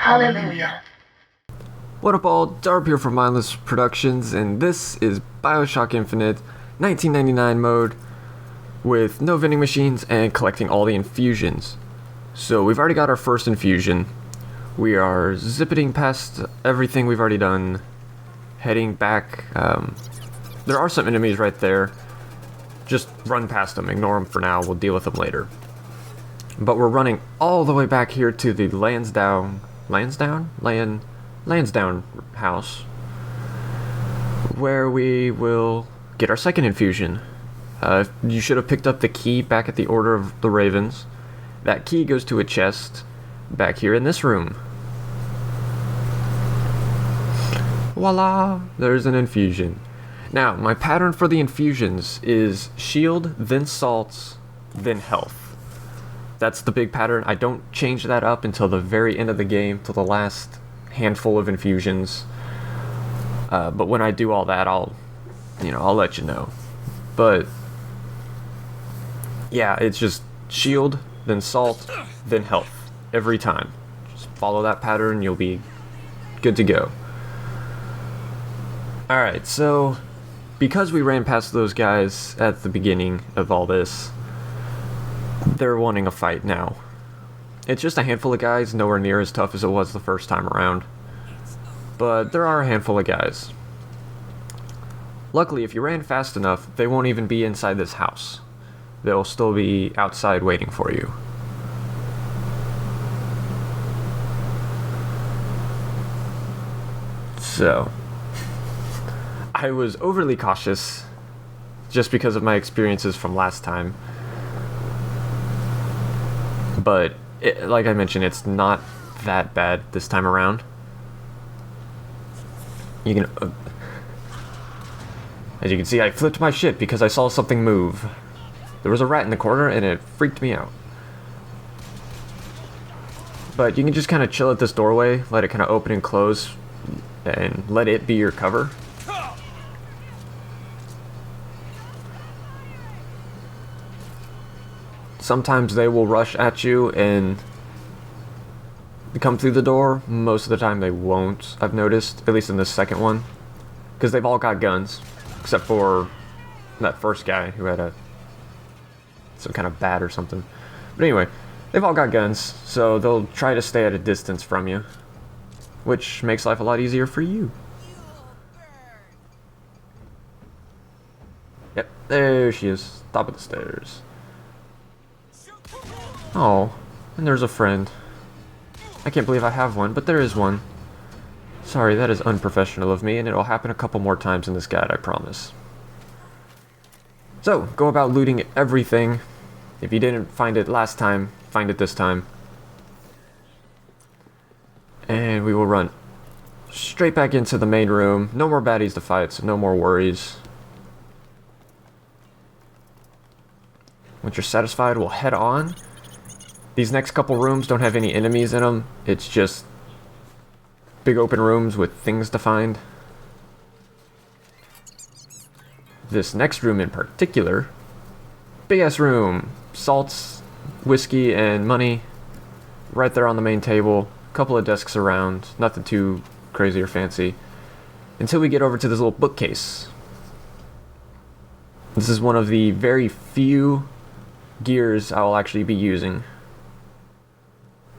Hallelujah. What up all, Darb here from Mindless Productions, and this is BioShock Infinite 1999 mode with no vending machines and collecting all the infusions. So we've already got our first infusion. We are zippeting past everything we've already done, heading back. There are some enemies right there. Just run past them, ignore them for now, we'll deal with them later. But we're running all the way back here to the Lansdowne house, where we will get our second infusion. You should have picked up the key back at the Order of the Ravens. That key goes to a chest back here in this room. Voila! There's an infusion. Now, my pattern for the infusions is shield, then salts, then health. That's the big pattern. I don't change that up until the very end of the game, till the last handful of infusions. But when I do all that, I'll let you know. But yeah, it's just shield, then salt, then health every time. Just follow that pattern, you'll be good to go. Alright, so because we ran past those guys at the beginning of all this, they're wanting a fight now. It's just a handful of guys, nowhere near as tough as it was the first time around. But there are a handful of guys. Luckily, if you ran fast enough, they won't even be inside this house. They'll still be outside waiting for you. So I was overly cautious just because of my experiences from last time. But like I mentioned, it's not that bad this time around. You can, as you can see, I flipped my shit because I saw something move. There was a rat in the corner and it freaked me out. But you can just kind of chill at this doorway, let it kind of open and close, and let it be your cover. Sometimes they will rush at you and come through the door. Most of the time they won't, I've noticed, at least in this second one. Because they've all got guns, except for that first guy who had some kind of bat or something. But anyway, they've all got guns, so they'll try to stay at a distance from you, which makes life a lot easier for you. Yep, there she is, top of the stairs. Oh, and there's a friend. I can't believe I have one, but there is one. Sorry, that is unprofessional of me, and it'll happen a couple more times in this guide, I promise. So, go about looting everything. If you didn't find it last time, find it this time. And we will run straight back into the main room. No more baddies to fight, so no more worries. Once you're satisfied, we'll head on. These next couple rooms don't have any enemies in them. It's just big open rooms with things to find. This next room in particular, big ass room, salts, whiskey, and money right there on the main table. Couple of desks around, nothing too crazy or fancy. Until we get over to this little bookcase. This is one of the very few gears I will actually be using,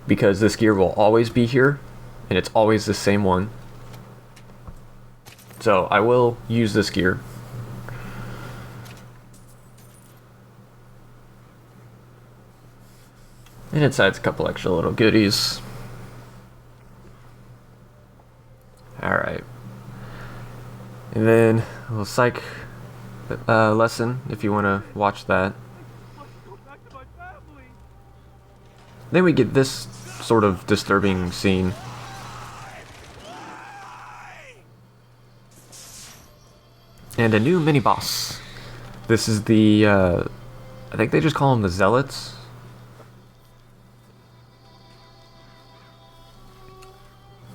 because this gear will always be here, and it's always the same one. So I will use this gear. And inside's a couple extra little goodies. Alright. And then a little psych lesson, if you want to watch that. Then we get this sort of disturbing scene. And a new mini-boss. This is the, I think they just call them the Zealots.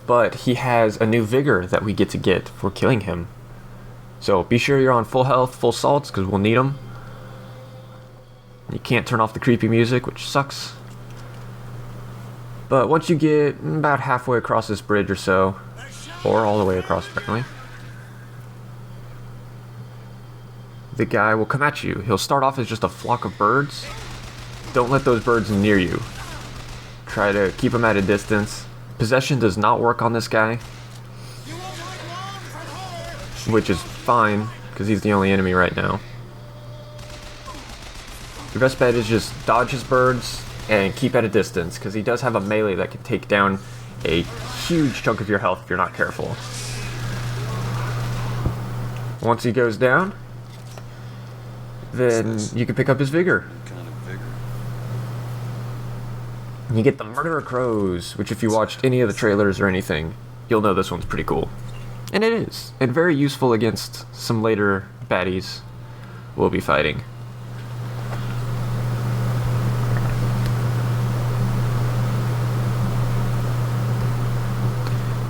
But he has a new vigor that we get to get for killing him. So be sure you're on full health, full salts, because we'll need them. You can't turn off the creepy music, which sucks. But once you get about halfway across this bridge or so, or all the way across apparently, the guy will come at you. He'll start off as just a flock of birds. Don't let those birds near you. Try to keep them at a distance. Possession does not work on this guy, which is fine, because he's the only enemy right now. Your best bet is just dodge his birds and keep at a distance, because he does have a melee that can take down a huge chunk of your health if you're not careful. Once he goes down, then you can pick up his vigor. And you get the Murderer Crows, which if you watched any of the trailers or anything, you'll know this one's pretty cool. And it is, and very useful against some later baddies we'll be fighting.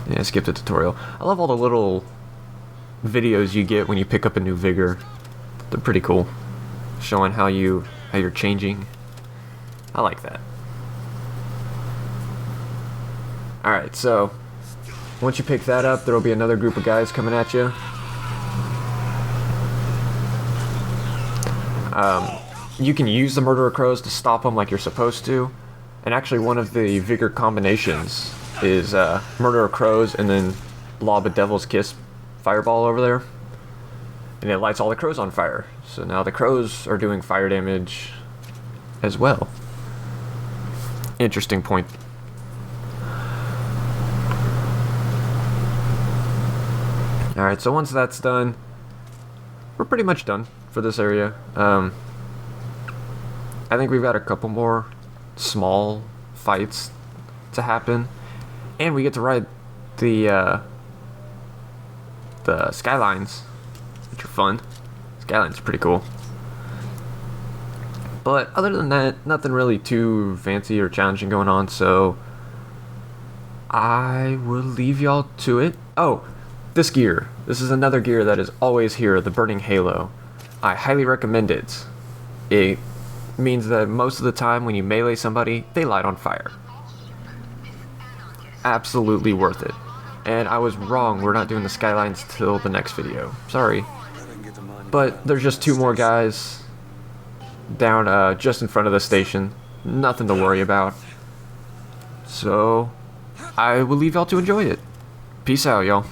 Yeah, skip the tutorial. I love all the little videos you get when you pick up a new vigor. They're pretty cool, showing how you're changing. I like that. Alright, so once you pick that up, there will be another group of guys coming at you. You can use the Murderer Crows to stop them like you're supposed to. And actually one of the vigor combinations is Murderer Crows and then lob a Devil's Kiss fireball over there. And it lights all the crows on fire. So now the crows are doing fire damage as well. Interesting point. Alright, so once that's done, we're pretty much done for this area. I think we've got a couple more small fights to happen. And we get to ride the Skylines, which are fun. Skylines are pretty cool. But other than that, nothing really too fancy or challenging going on, so I will leave y'all to it. Oh, this gear. This is another gear that is always here, the Burning Halo. I highly recommend it. It means that most of the time when you melee somebody, they light on fire. Absolutely worth it. And I was wrong, we're not doing the Skylines till the next video. Sorry. But there's just two more guys down just in front of the station. Nothing to worry about. So I will leave y'all to enjoy it. Peace out, y'all.